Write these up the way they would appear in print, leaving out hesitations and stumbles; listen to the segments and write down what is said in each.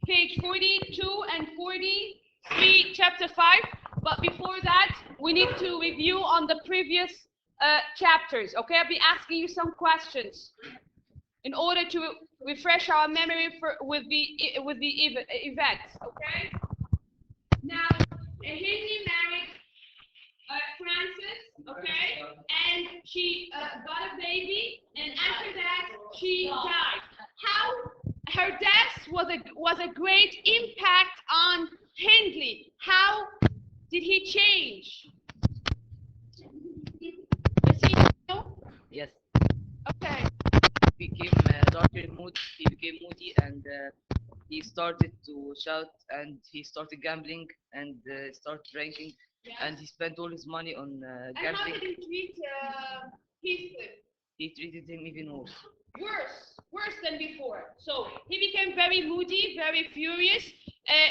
page 42 and 43, chapter 5. But before that, we need to review on the previous chapters. Okay, I'll be asking you some questions in order to refresh our memory with the events. Okay. Now, Hindi married Francis, okay, and she got a baby, and after that she died. How her death was a great impact on Hindley. How did he change? Does he know? Yes, Okay. he became darker mood. He became moody, and he started to shout, and he started gambling, and started drinking, and he spent all his money on And how gambling. did he treat Heathcliff? He treated him even worse. Worse than before. So he became very moody, very furious.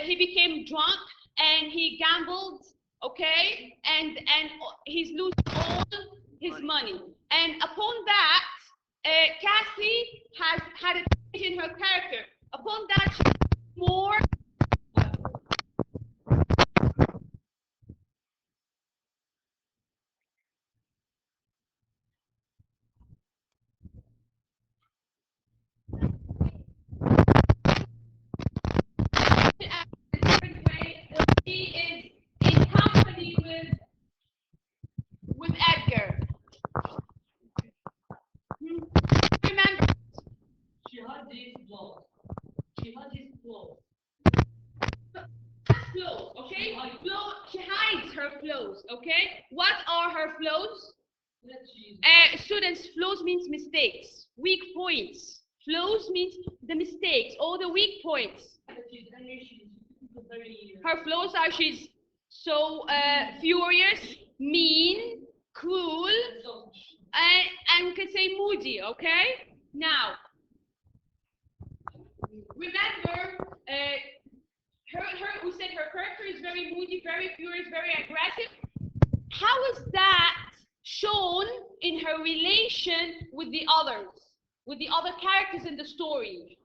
He became drunk, and he gambled. Okay, and he's losing all his money. And upon that, Cassie has had a change in her character. Upon that, she's more. She is in company with Edgar. Remember? She had these clothes. She had his clothes. Clothes, okay? She hides her clothes, okay? What are her flaws? Students, flaws means mistakes, weak points. Flaws means the mistakes, all the weak points. Her flaws are she's so furious, mean, cruel, and we can say moody, okay? Now, remember, we said her character is very moody, very furious, very aggressive. How is that shown in her relation with the others, with the other characters in the story?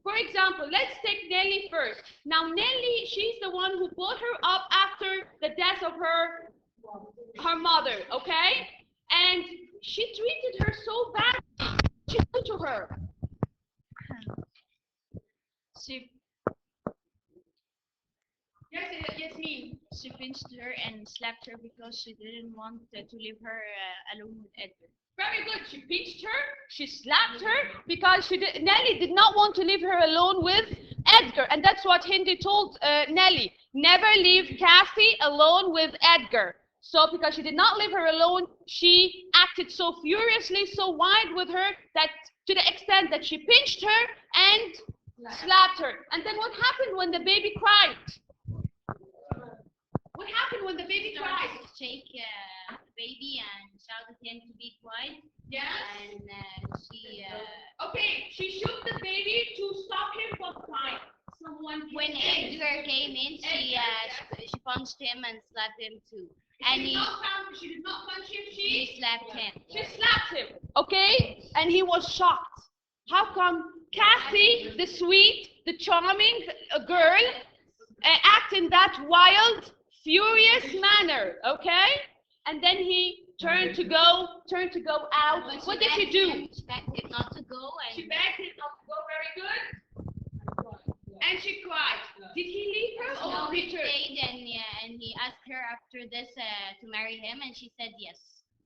For example, let's take Nellie first. Now, Nellie, she's the one who brought her up after the death of her mother, okay? And she treated her so badly. She did to her. Yes, me. She pinched her and slapped her because she didn't want to leave her alone with Edgar. Very good. She pinched her, she slapped her because Nellie did not want to leave her alone with Edgar. And that's what Hindi told Nellie. Never leave Cassie alone with Edgar. So because she did not leave her alone, she acted so furiously, so wild with her, that to the extent that she pinched her and slapped her. And then what happened when the baby cried? What happened when the baby cried? Shake the baby and shouted him to be quiet. Yes. And she. Okay, she shook the baby to stop him from crying. When Edgar came in, she punched him and slapped him too. And she did not punch him. She slapped him. She slapped him. Okay, and he was shocked. How come Cassie, the sweet, the charming girl, act in that wild, furious manner? Okay, and then he turned to go out. What did she do? She begged him not to go. She begged him not to go. Very good. And she cried. Did he leave her or No, he returned? stayed and he asked her after this to marry him, and she said yes.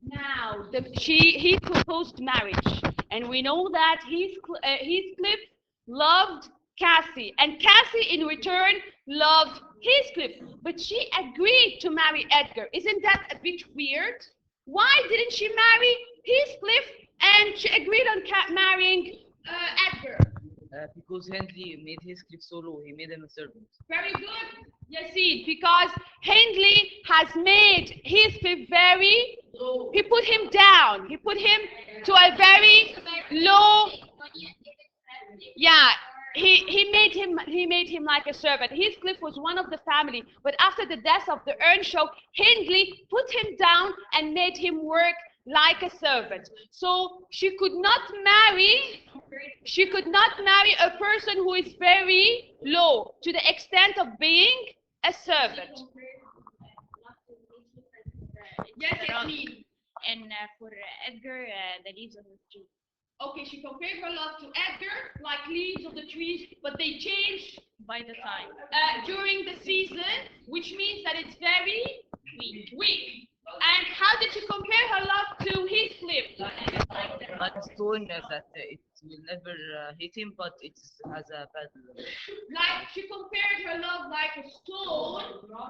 Now, he proposed marriage, and we know that Heathcliff loved Cassie, and Cassie in return loved Heathcliff, but she agreed to marry Edgar. Isn't that a bit weird? Why didn't she marry Heathcliff and she agreed on marrying Edgar? Because Hindley made Heathcliff so low, he made him a servant. Very good, Yasid, because Hindley has made Heathcliff very, he put him down, he put him to a very low, yeah, he made him like a servant. Heathcliff was one of the family, but after the death of the Earnshaw, Hindley put him down and made him work like a servant. So she could not marry She could not marry a person who is very low to the extent of being a servant. Yes, Yasmin. And for Edgar, the leaves of the tree. Okay, she compared her love to Edgar like leaves of the trees, but they change By the time. during the season, which means that it's very weak. And how did she compare her love to Heathcliff? Like a stone that it will never hit him, but it has a bad. Like she compared her love like a stone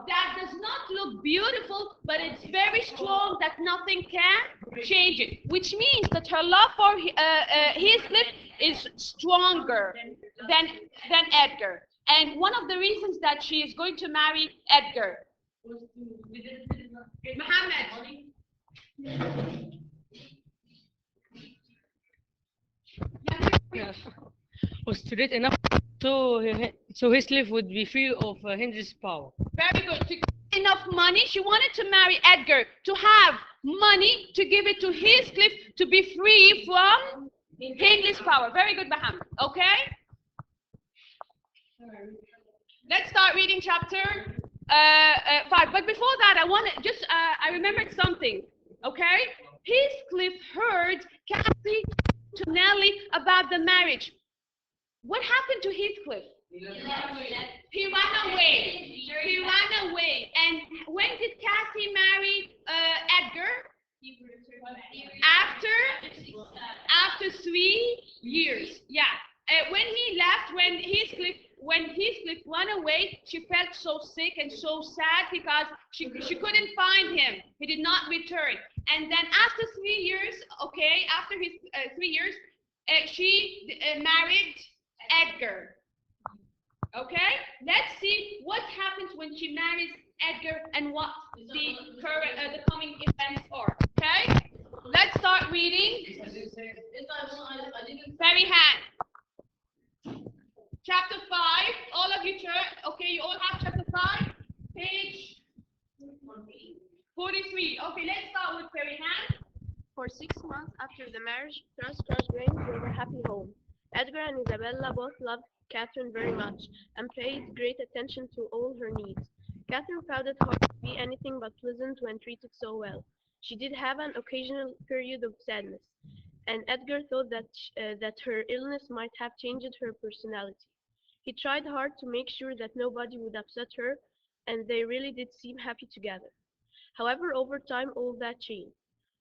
that does not look beautiful, but it's very strong that nothing can change it. Which means that her love for Heathcliff is stronger than Edgar. And one of the reasons that she is going to marry Edgar. Mohammed. Yes. Was straight enough so Heathcliff would be free of Henry's power. Very good. To get enough money, she wanted to marry Edgar to have money to give it to Heathcliff to be free from Hindley's power. Very good, Mohammed. Okay? Let's start reading chapter 5. But before that, I remembered something. Okay? Heathcliff heard Cassie to Nellie about the marriage. What happened to Heathcliff? He ran away. He ran away. And when did Cassie marry Edgar? After 3 years. Yeah. When he left, when Heathcliff ran away, she felt so sick and so sad because she couldn't find him. He did not return. And then after 3 years, okay, after his 3 years, she married Edgar. Okay, let's see what happens when she marries Edgar and what the coming events are. Okay, let's start reading. Farihan. Chapter 5. All of you turn. Okay, you all have chapter 5, page 43. Okay, let's start with Farihan. For 6 months after the marriage, Thrushcross Grange was a happy home. Edgar and Isabella both loved Catherine very much and paid great attention to all her needs. Catherine found it hard to be anything but pleasant when treated so well. She did have an occasional period of sadness, and Edgar thought that her illness might have changed her personality. He tried hard to make sure that nobody would upset her, and they really did seem happy together. However, over time, all that changed.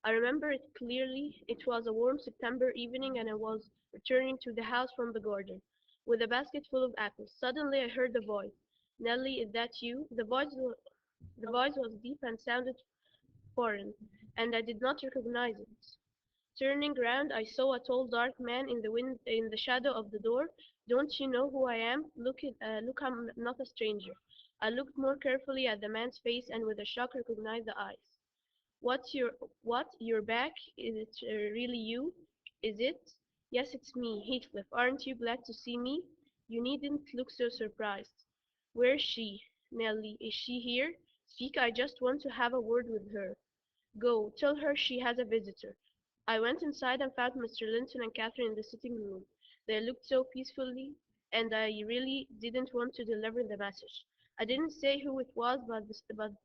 I remember it clearly. It was a warm September evening, and I was returning to the house from the garden with a basket full of apples. Suddenly, I heard a voice. "Nellie, is that you?" The voice was deep and sounded foreign, and I did not recognize it. Turning round, I saw a tall, dark man in the shadow of the door. "Don't you know who I am? Look, I'm not a stranger." I looked more carefully at the man's face, and with a shock recognized the eyes. What? You're back? Is it really you? Is it? Yes, it's me, Heathcliff. Aren't you glad to see me? You needn't look so surprised. Where's she? Nellie, is she here? Speak, I just want to have a word with her. Go, tell her she has a visitor. I went inside and found Mr. Linton and Catherine in the sitting room. They looked so peacefully, and I really didn't want to deliver the message. I didn't say who it was, but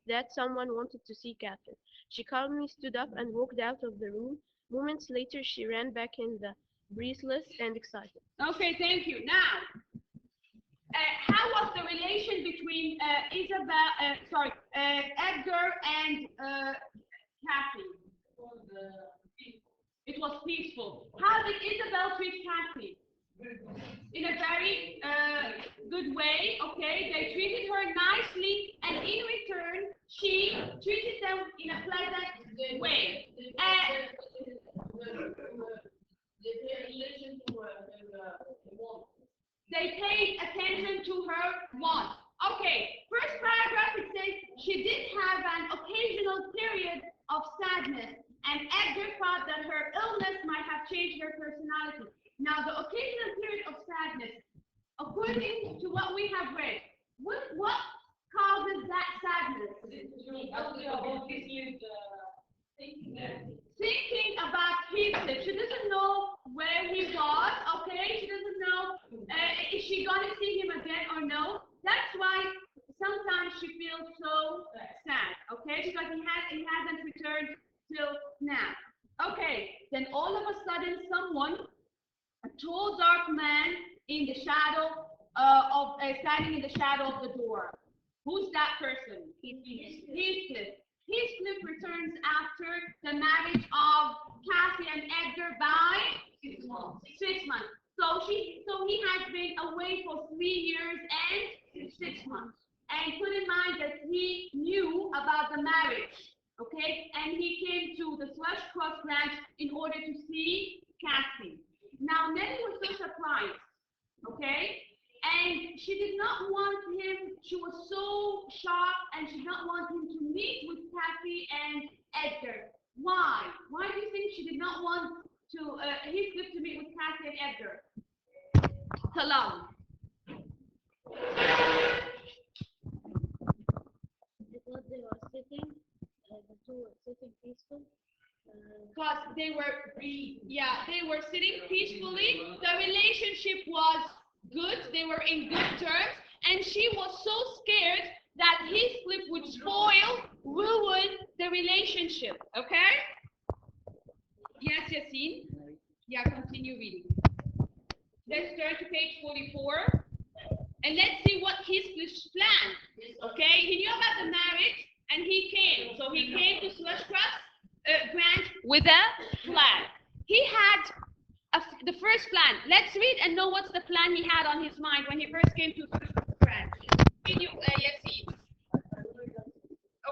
that someone wanted to see Catherine. She calmly stood up and walked out of the room. Moments later, she ran back in the breathless and excited. Okay, thank you. Now, how was the relation between Edgar and Catherine? It was peaceful. How did Isabel treat Catherine? In a very good way, okay? They treated her nicely, and in return, she treated them in a pleasant way. They paid attention to her wants. Okay, first paragraph it says she did have an occasional period of sadness, and Edgar thought that her illness might have changed her personality. Now, the occasional period of sadness, according to what we have read, what causes that sadness? Thinking about Heathcliff. She doesn't know where he was, okay? She doesn't know is she gonna see him again or no. That's why sometimes she feels so sad, okay? Because he hasn't returned till now. Okay, then all of a sudden someone, a tall dark man in the shadow standing in the shadow of the door. Who's that person? Heathcliff. Heathcliff returns after the marriage of Kathy and Edgar by 6 months. 6 months. So he has been away for 3 years and 6 months. And put in mind that he knew about the marriage, okay? And he came to the Thrushcross Ranch in order to see Kathy. Now Nellie was so surprised, okay? And she did not want him, she was so shocked, and she did not want him to meet with Kathy and Edgar. Why? Why do you think she did not want Heathcliff to meet with Kathy and Edgar? Salam. Because they were sitting, the two were sitting peaceful. Because they were sitting peacefully. The relationship was good. They were in good terms, and she was so scared that Heathcliff would ruin the relationship. Okay? Yes, Yassine? Yeah, continue reading. Let's turn to page 44, and let's see what Heathcliff's plan. Okay? He knew about the marriage, and he came. So he came to Thrushcross Grant with a plan. He had the first plan. Let's read and know what's the plan he had on his mind when he first came to Thrushcross Grant. Yassine.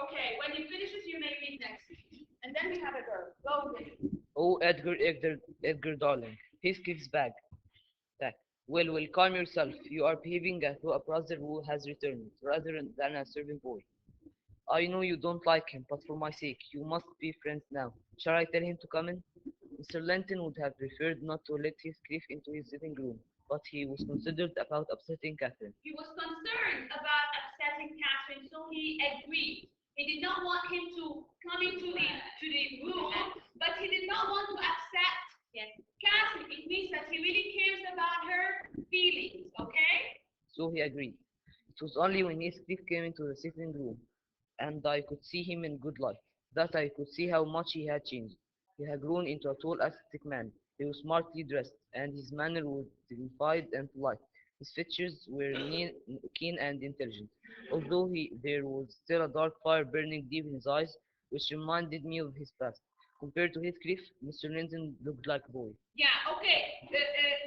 Okay, when he finishes, you may read next. And then we have a girl. Go with it. Oh, Edgar, darling. Heathcliff's back. Well, calm yourself. You are behaving as though a brother who has returned, rather than a servant boy. I know you don't like him, but for my sake, you must be friends now. Shall I tell him to come in? Mr. Linton would have preferred not to let Heathcliff into his sitting room, but he was considered about upsetting Catherine. He was concerned about upsetting Catherine, so he agreed. He did not want him to come into the room, but he did not want to upset Catherine. It means that he really cares about her feelings, okay? So he agreed. It was only when Heathcliff came into the sitting room, and I could see him in good light, that I could see how much he had changed. He had grown into a tall, athletic man. He was smartly dressed, and his manner was dignified and polite. His features were keen and intelligent, although there was still a dark fire burning deep in his eyes, which reminded me of his past. Compared to Heathcliff, Mr. Linton looked like a boy. Yeah, okay.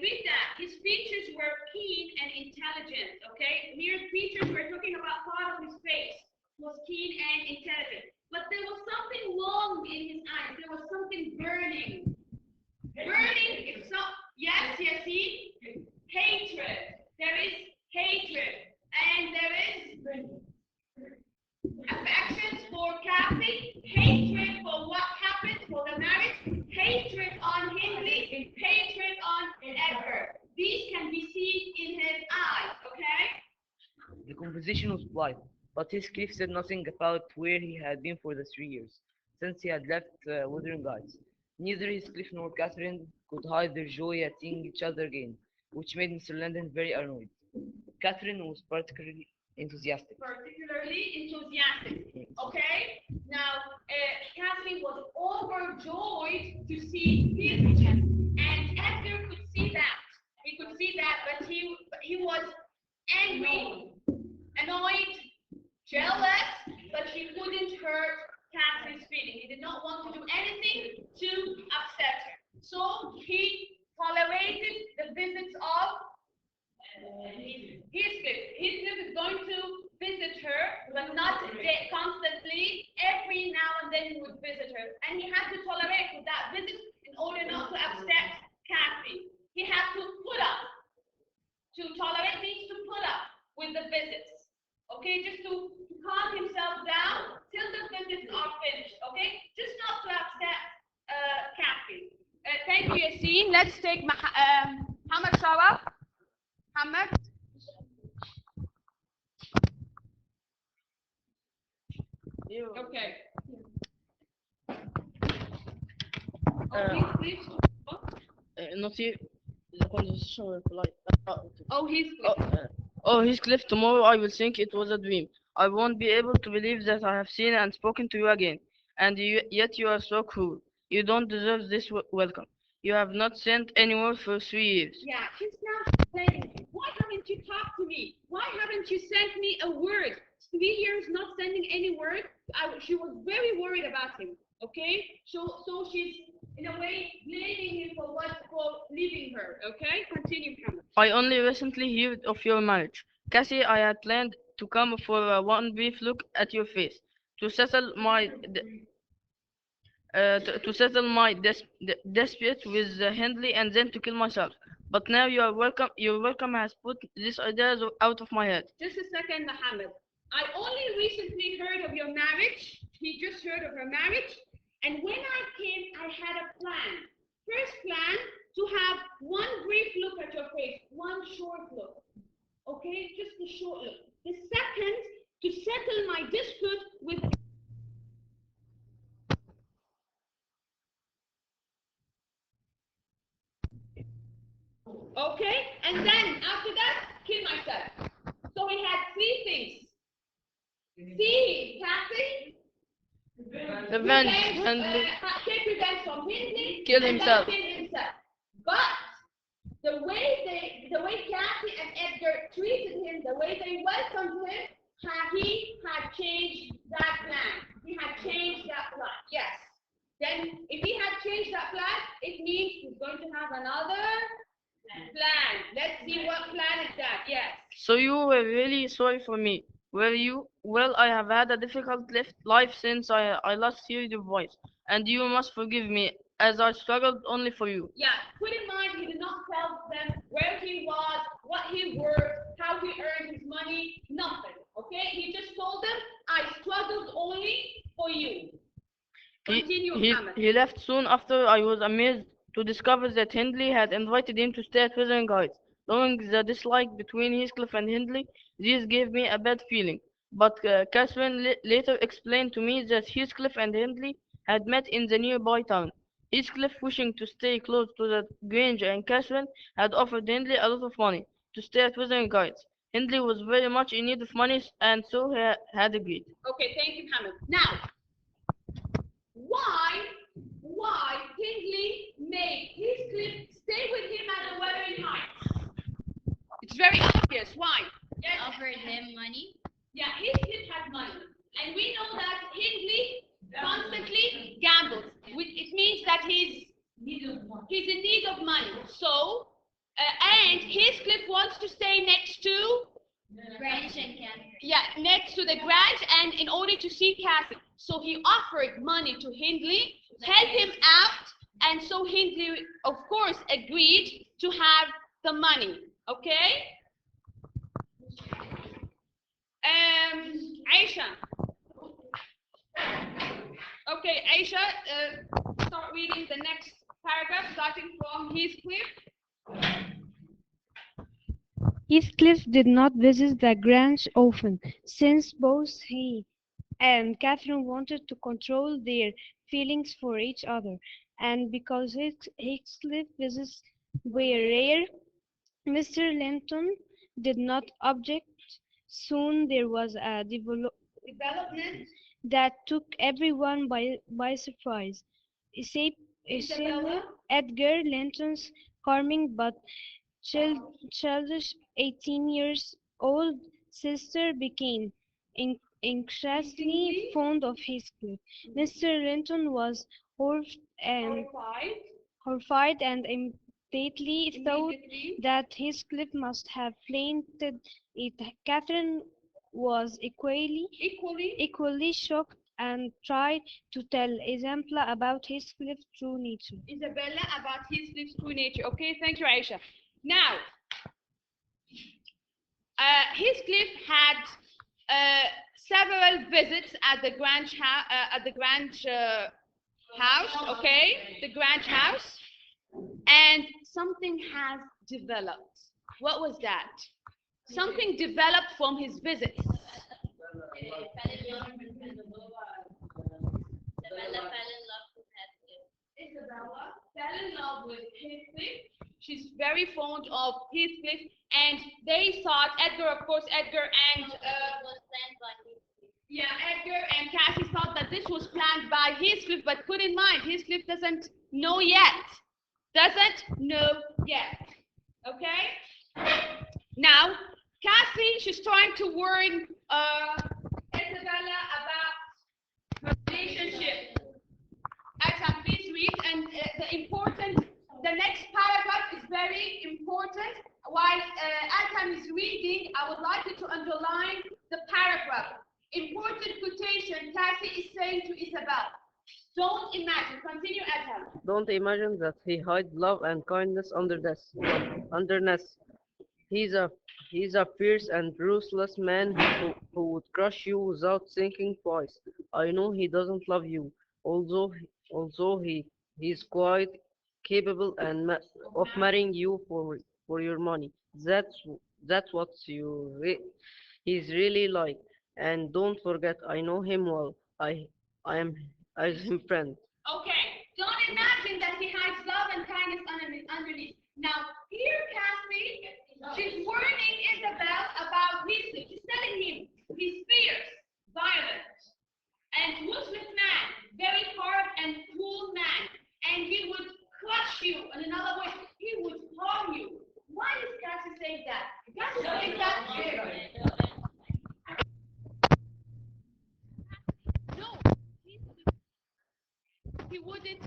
Read that. His features were keen and intelligent, okay? Mere features, we're talking about part of his face, was keen and intelligent. But there was something wrong in his eyes. There was something burning. Burning, it's not, yes, see? Hatred. There is hatred. And there is affections for Kathy, hatred for what happened for the marriage, hatred on Hindley, hatred on Edgar. These can be seen in his eyes, okay? The conversation was polite, but Heathcliff said nothing about where he had been for the 3 years, since he had left Wuthering Heights. Neither Heathcliff nor Catherine could hide their joy at seeing each other again, which made Mr. Linton very annoyed. Catherine was particularly enthusiastic. Okay? Now, Catherine was overjoyed to see Heathcliff, and Edgar could see that. He could see that, but he was angry, annoyed, jealous, but he couldn't hurt Catherine's feeling. He did not want to do anything to upset her. So he tolerated the visits of Heathcliff. Heathcliff is going to visit her, but not constantly. Every now and then he would visit her. And he had to tolerate with that visit in order not to upset Kathy. He had to put up. To tolerate means to put up with the visits. Okay, just to calm himself down till the visits are finished. Okay, just not to upset Kathy. Thank you, Yassine. Let's take Muhammad Shawab. Muhammad. Okay. Please. not here. The conversation will polite. Oh, Heathcliff, tomorrow I will think it was a dream. I won't be able to believe that I have seen and spoken to you again. And yet you are so cruel. You don't deserve this welcome. You have not sent any word for 3 years. Yeah, she's now saying, why haven't you talked to me? Why haven't you sent me a word? 3 years not sending any word. She was very worried about him. Okay, so she's in a way blaming him for leaving her. Okay, continue, Muhammad. I only recently heard of your marriage. Cassie, I had planned to come for one brief look at your face, to settle my dispute with Hindley, and then to kill myself. But now your welcome has put these ideas out of my head. Just a second, Muhammad. I only recently heard of your marriage. He just heard of her marriage. And when I came, I had a plan. First plan, to have one brief look at your face, one short look. Okay, just a short look. The second, to settle my dispute with. Okay, and then after that, kill myself. So he had 3 things. See, Cassie. Revenge, Take revenge from Hindley. Kill and himself. then kill himself. But the way Cassie and Edgar treated him, the way they welcomed him, he had changed that plan. He had changed that plan. Yes. Then, if he had changed that plan, it means he's going to have another plan. Let's see what plan is that. Yes. So you were really sorry for me, were you? Well, I have had a difficult life since I last heard your voice, and you must forgive me, as I struggled only for you. Yeah, put in mind he did not tell them where he was, what he worked, how he earned his money, nothing. Okay? He just told them, I struggled only for you. Continue, Muhammad. He left soon after. I was amazed to discover that Hindley had invited him to stay at Wuthering Heights. Knowing the dislike between Heathcliff and Hindley, this gave me a bad feeling. But Catherine later explained to me that Heathcliff and Hindley had met in the nearby town. Heathcliff, wishing to stay close to the Grange, and Catherine had offered Hindley a lot of money to stay at Wuthering Heights. Hindley was very much in need of money, and so he had agreed. Okay, thank you, Muhammad. Now, why Hindley made Heathcliff stay with him at the Wuthering Heights? It's very obvious. Why? Yes. Offered him money. Yeah, Heathcliff has money. And we know that Hindley constantly gambles. It means that he's in need of money. So, and Heathcliff wants to stay next to Grange and Catherine. Yeah, next to the Grange, and in order to see Cassie. So he offered money to Hindley, help him out, and so Hindley, of course, agreed to have the money. Okay? Aisha. Okay, Aisha, start reading the next paragraph, starting from Heathcliff. Heathcliff did not visit the Grange often, since both he and Catherine wanted to control their feelings for each other, and because Heathcliff visits were rare, Mr. Linton did not object. Soon there was a Development. that took everyone by surprise. Isabella. Edgar Linton's charming but childish 18 years old sister became increasingly fond of Heathcliff. Mr. Linton was horrified and immediately thought that Heathcliff must have fainted. Catherine was equally shocked and tried to tell Isabella about Heathcliff's true nature. Isabella about Heathcliff's true nature. Okay, thank you, Aisha. Now, Heathcliff had several visits at the Grange house. Okay, the Grange house, and something has developed. What was that? Something developed from his visits. Isabella fell in love with Heathcliff. Isabella fell in love with Heathcliff. She's very fond of Heathcliff, and they thought Edgar, of course, Edgar and Was planned by yeah, Edgar and Cassie thought that this was planned by Heathcliff, but put in mind, Heathcliff doesn't know yet. Doesn't know yet. Okay? Now, Cassie, she's trying to warn Isabella about her relationship. Adam, please read, and the next paragraph is very important. While Adam is reading, I would like you to underline the paragraph. Important quotation, Cassie is saying to Isabel. Don't imagine. Continue, Adam. Don't imagine that he hides love and kindness underneath. He's a fierce and ruthless man who would crush you without thinking twice. I know he doesn't love you, although he's quite capable of marrying you for your money. That's what he's really like. And don't forget, I know him well. I am his friend. Okay. Don't imagine that he hides love and kindness underneath. Now, here, Cassie, she's warning Isabel about Heathcliff. She's telling him he's fierce, violent, and ruthless man, very hard and cruel man, and he would crush you. In another way, he would harm you. Why is Cassie saying that? Cassie saying that no, he wouldn't.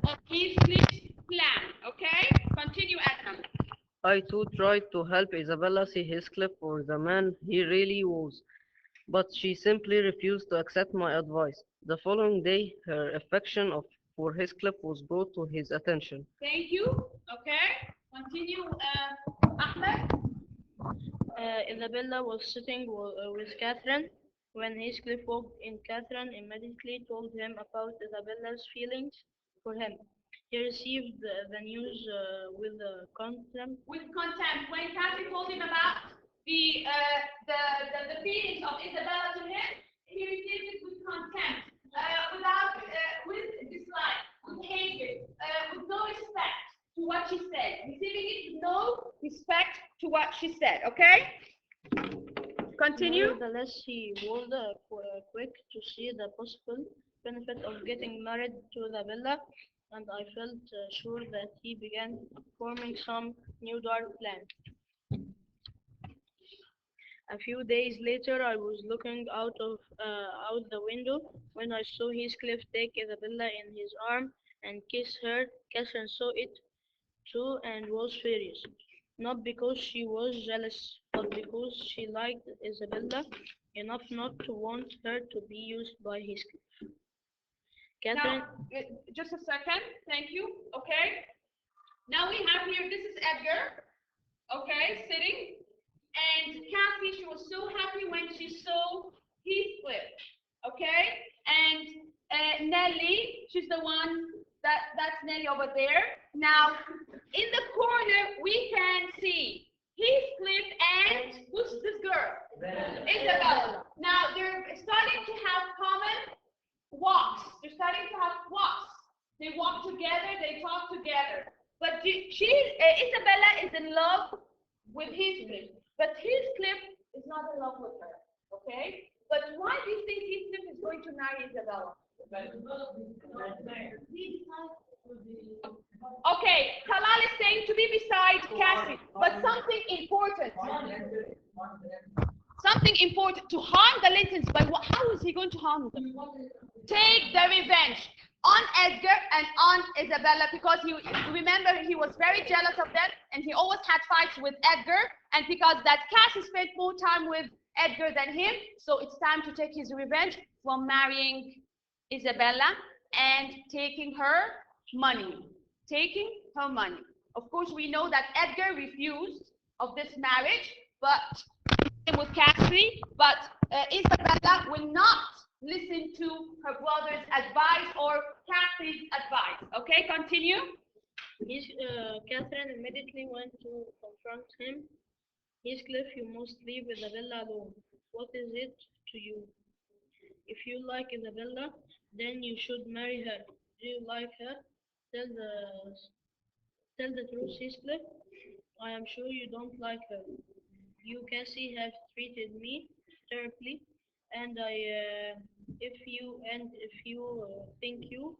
Of Heathcliff's plan. Okay? Continue, Adam. I too tried to help Isabella see Heathcliff for the man he really was, but she simply refused to accept my advice. The following day, her affection for Heathcliff was brought to his attention. Thank you. Okay? Continue, Ahmed. Isabella was sitting with Catherine when Heathcliff walked in. Catherine immediately told him about Isabella's feelings for him. He received the news with contempt. With contempt. When Cassie told him about the feelings of Isabella to him, he received it with contempt, with dislike, with hatred, with no respect to what she said. Receiving it with no respect to what she said. Okay? Continue. Nevertheless, he was quick to see the possible benefit of getting married to Isabella, and I felt sure that he began forming some new dark plan. A few days later, I was looking out the window when I saw Heathcliff take Isabella in his arm and kiss her. Catherine saw it too and was furious, not because she was jealous, but because she liked Isabella enough not to want her to be used by Heathcliff. Catherine. Now, just a second. Thank you. Okay. Now we have here, this is Edgar. Okay, sitting. And Cassie, she was so happy when she saw Heathcliff. Okay. And Nelly, she's the one that's Nelly over there. Now, in the corner, we can see Heathcliff and who's this girl? Isabella. Now, they're starting to have common walks. They're starting to have walks. They walk together, they talk together. But Isabella is in love with Heathcliff. But Heathcliff is not in love with her. Okay? But why do you think Heathcliff is going to marry Isabella? Okay, Talal is saying to be beside Cassie. But something important. Something important, to harm the Lintons. But how is he going to harm them? Take the revenge on Edgar and on Isabella, because remember he was very jealous of them and he always had fights with Edgar, and because that Cassie spent more time with Edgar than him, so it's time to take his revenge from marrying Isabella and taking her money. Of course, we know that Edgar refused of this marriage, but with Cassie, but Isabella will not listen to her brother's advice or Cassie's advice. Okay, continue. Catherine immediately went to confront him. Heathcliff, you must leave Isabella alone. What is it to you? If you like Isabella, then you should marry her. Do you like her? Tell the tell the truth, Heathcliff. I am sure you don't like her. You, Cassie, have treated me terribly, and if you think you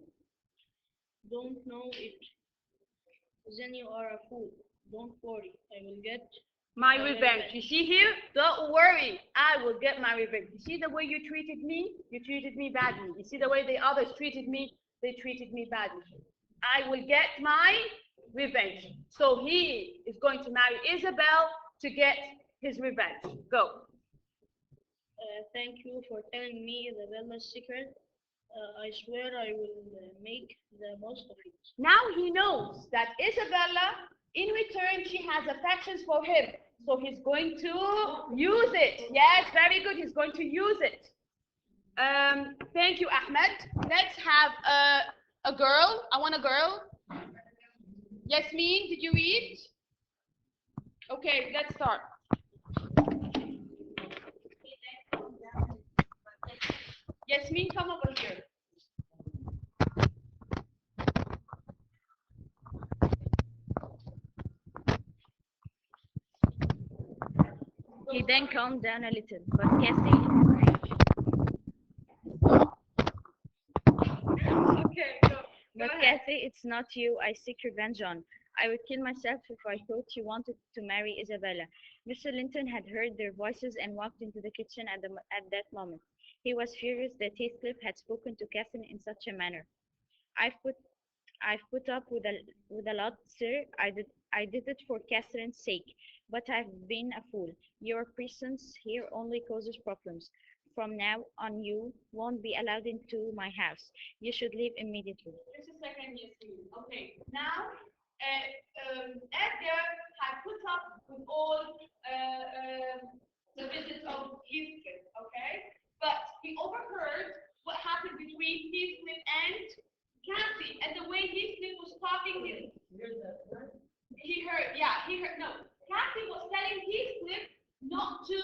don't know it, then you are a fool. Don't worry, I will get My my revenge. You see here? Don't worry. I will get my revenge. You see the way you treated me? You treated me badly. You see the way the others treated me? They treated me badly. I will get my revenge. So he is going to marry Isabel to get his revenge. Go. Thank you for telling me Isabella's secret. I swear I will make the most of it. Now he knows that Isabella, in return, she has affections for him. So he's going to use it. Yes, very good. He's going to use it. Thank you, Ahmed. Let's have a girl. I want a girl. Yasmin, did you read? Okay, let's start. Yasmin, come over here. He then calmed down a little, but Cassie, Okay, go. but Cassie, it's not you I seek revenge on. I would kill myself if I thought you wanted to marry Isabella. Mr. Linton had heard their voices and walked into the kitchen at that moment. He was furious that Heathcliff had spoken to Catherine in such a manner. I've put I've put up with a lot, sir. I did it for Catherine's sake, but I've been a fool. Your presence here only causes problems. From now on, you won't be allowed into my house. You should leave immediately. Just a second, Yasmin. Okay, now Edgar had put up with all the visits of Heathcliff, okay? But he overheard what happened between Heathcliff and Cassie, and the way Heathcliff was talking, he heard, no. Cassie was telling Heathcliff not to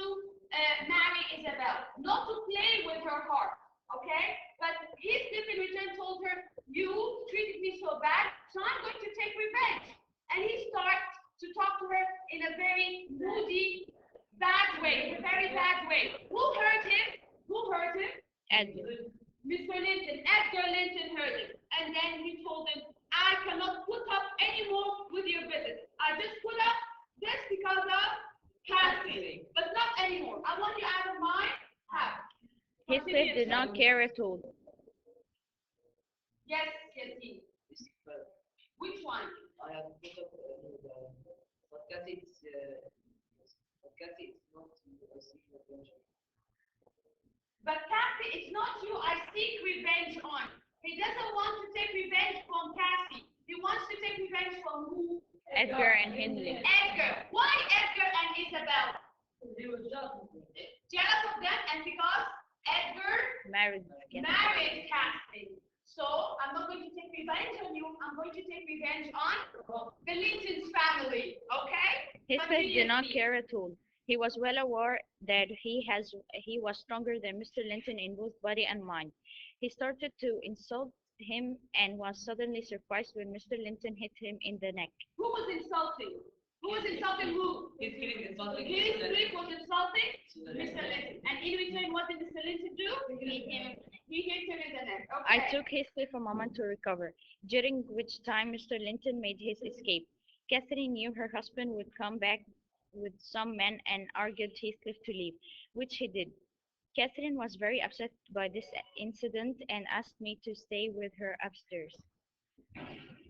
marry Isabel, not to play with her heart, okay? But Heathcliff in return told her, you treated me so bad, so I'm going to take revenge. And he starts to talk to her in a very moody, bad way, a very bad way. Who hurt him? Who hurt him? Edgar. Mr. Linton, Edgar Linton heard it. And then he told him, I cannot put up anymore with your visits. I just put up this because of Cassie, but not anymore. I want you out of my house. Heathcliff did not care at all. Yes, Yasin. Which one? I have put up but Cassie is not I seek revenge. But Cassie, it's not you I seek revenge on. He doesn't want to take revenge from Cassie. He wants to take revenge from who? Edgar and Hindley. Edgar. Why Edgar and Isabel? He was Jealous of them, and because Edgar Married. married Cassie. So I'm not going to take revenge on you. I'm going to take revenge on the Linton's family. Okay? Heathcliff did not Continuously. care at all. He was well aware that he was stronger than Mr. Linton in both body and mind. He started to insult him and was suddenly surprised when Mr. Linton hit him in the neck. Who was insulting? Who was insulting who? Heathcliff was insulting Mr. Linton. And in return, what did Mr. Linton do? He hit him in the neck. Okay. I took Heathcliff a moment to recover, during which time Mr. Linton made his escape. Catherine knew her husband would come back with some men and argued Heathcliff to leave, which he did. Catherine was very upset by this incident and asked me to stay with her upstairs.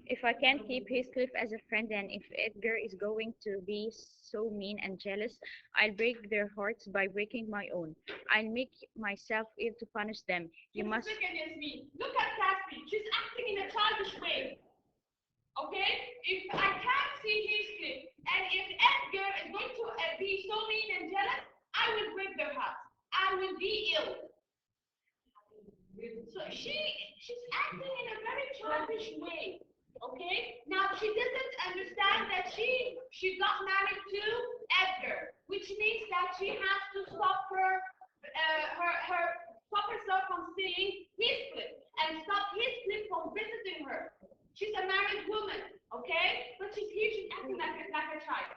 If I can't keep Heathcliff as a friend, and if Edgar is going to be so mean and jealous, I'll break their hearts by breaking my own. I'll make myself ill to punish them. You Just must. look at me. Look at Cassie. She's acting in a childish way. Okay? If I can't see Heathcliff, and if Edgar is going to be so mean and jealous, I will break their hearts. I will be ill. So she's acting in a very childish way. Okay? Now she doesn't understand that she got married to Edgar, which means that she has to stop stop herself from seeing Heathcliff and stop Heathcliff from visiting her. She's a married woman, okay? But she's acting like a child.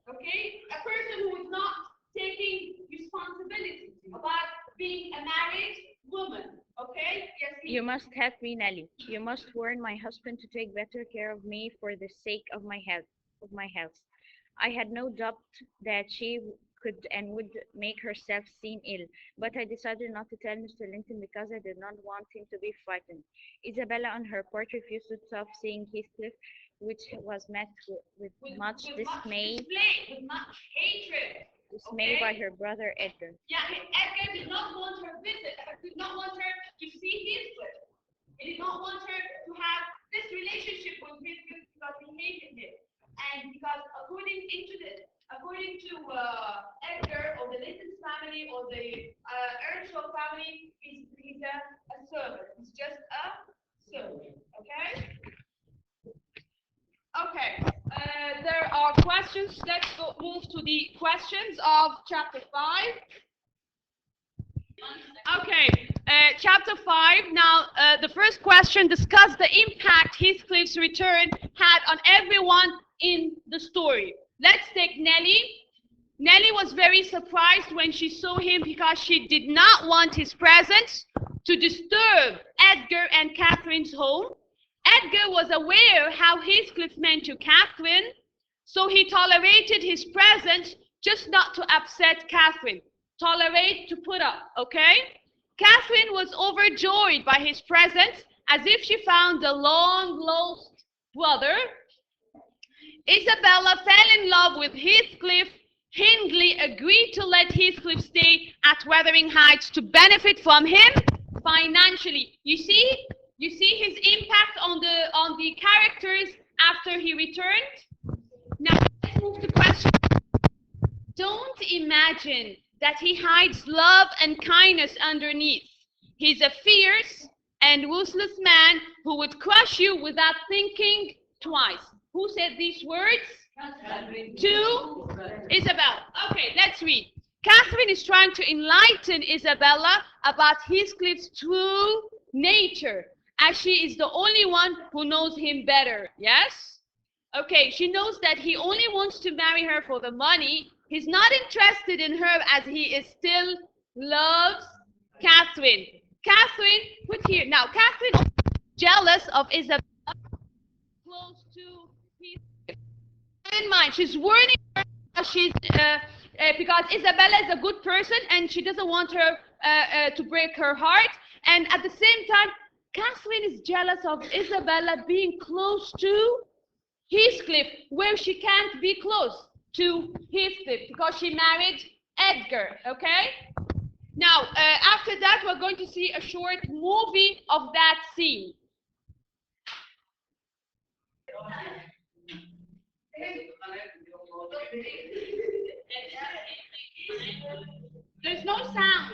Okay? A person who is not taking responsibility about being a married woman. Okay? Yes, You must help me, Nelly. You must warn my husband to take better care of me for the sake of my health. I had no doubt that she could and would make herself seem ill, but I decided not to tell Mr. Linton because I did not want him to be frightened. Isabella, on her part, refused to stop seeing Heathcliff, which was met with much dismay with much hatred. by her brother Edgar. Yeah, Edgar did not want her did not want her to see Heathcliff. He did not want her to have this relationship with Heathcliff because he hated him. And because according to Edgar or the Linton family or the Earnshaw family, he's a servant. He's just a servant. Okay? Okay. There are questions. Let's move to the questions of chapter 5. Okay, chapter 5. Now, the first question: discuss the impact Heathcliff's return had on everyone in the story. Let's take Nelly. Nelly was very surprised when she saw him because she did not want his presence to disturb Edgar and Catherine's home. Edgar was aware how Heathcliff meant to Catherine, so he tolerated his presence just not to upset Catherine. Tolerate, to put up, okay? Catherine was overjoyed by his presence, as if she found a long-lost brother. Isabella fell in love with Heathcliff. Hindley agreed to let Heathcliff stay at Wuthering Heights to benefit from him financially. You see his impact on the characters after he returned. Now let's move to question. Don't imagine that he hides love and kindness underneath. He's a fierce and ruthless man who would crush you without thinking twice. Who said these words? To Isabella. Okay, let's read. Catherine is trying to enlighten Isabella about Heathcliff's true nature, as she is the only one who knows him better. Yes? Okay, she knows that he only wants to marry her for the money. He's not interested in her as he is still loves Catherine. Catherine, put here. Now, Catherine is jealous of Isabella, close to Heathcliff. In mind, she's warning her because Isabella is a good person and she doesn't want her to break her heart. And at the same time, Catherine is jealous of Isabella being close to Heathcliff, where she can't be close to Heathcliff because she married Edgar. Okay? Now, after that, we're going to see a short movie of that scene. There's no sound.